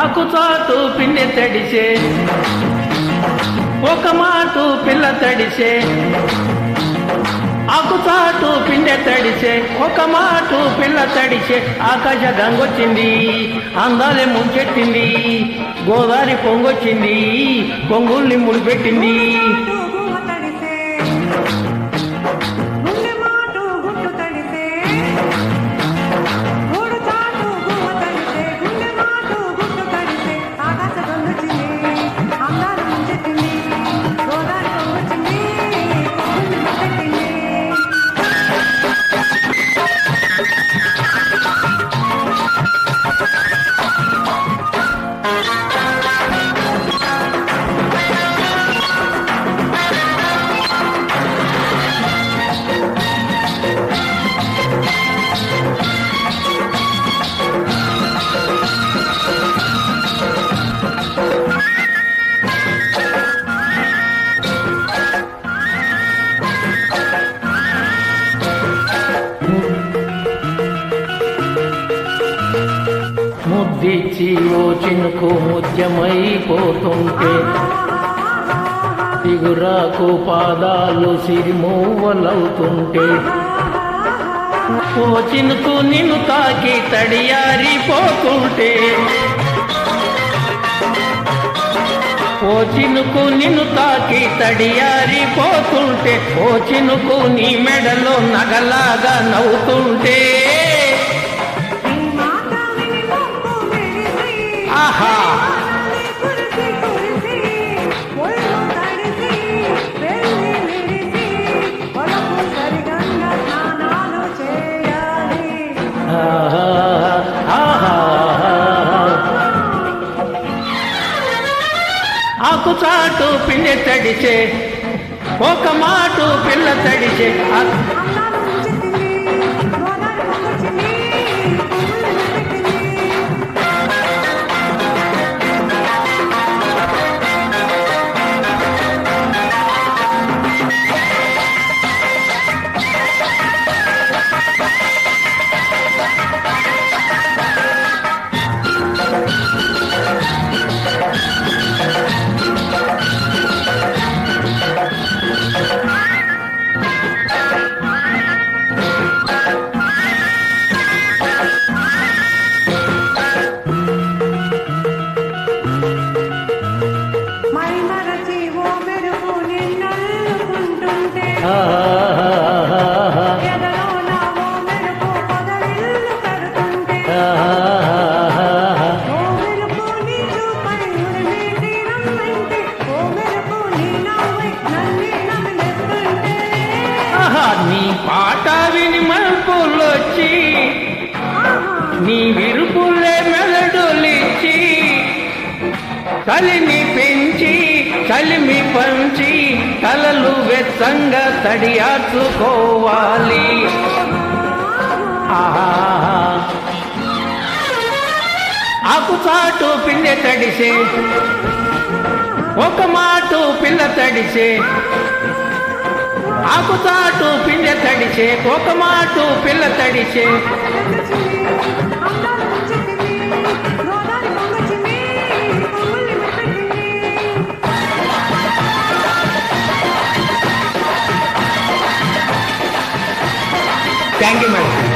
ఆకుచాటు పిండి తడిసే ఒక మాటు పిల్ల తడిసే ఆకుచాటు పిండి తడిసే ఒక మాటు పిల్ల తడిసే ఆకాశ గంగొచ్చింది అందాలే ముంచెట్టింది గోదావరి పొంగొచ్చింది పొంగుల్ని ముడిపెట్టింది ముద్దిచ్చి ఓ చినుకు ముత్యమైపోతుంటే చిగురాకు పాదాలు సిరిమూవలవుతుంటే ఓ చినుకు నిన్ను తాకి తడియారిపోతుంటే ఓ చినుకు నిన్ను తాకి తడియారిపోతుంటే ఓ చినుకు నీ మెడలో నగలాగా నవ్వుతుంటే ఆహా ఆకుచాటు పిండి తడిసే ఒక మాటు పిల్ల తడిసే నీ పాట విని మలుపులొచ్చి నీ విరుపులే మెలడులిచ్చి కలిని పెంచి కలిమి పంచి కలలు వెచ్చంగా తడియార్చుకోవాలి ఆకుచాటు పిండి తడిసే ఒక మాటు పిల్ల తడిసే ఆకుచాటు పిండి తడిసే ఒక మాటు పిల్ల తడిసే థ్యాంక్ యూ మేడం.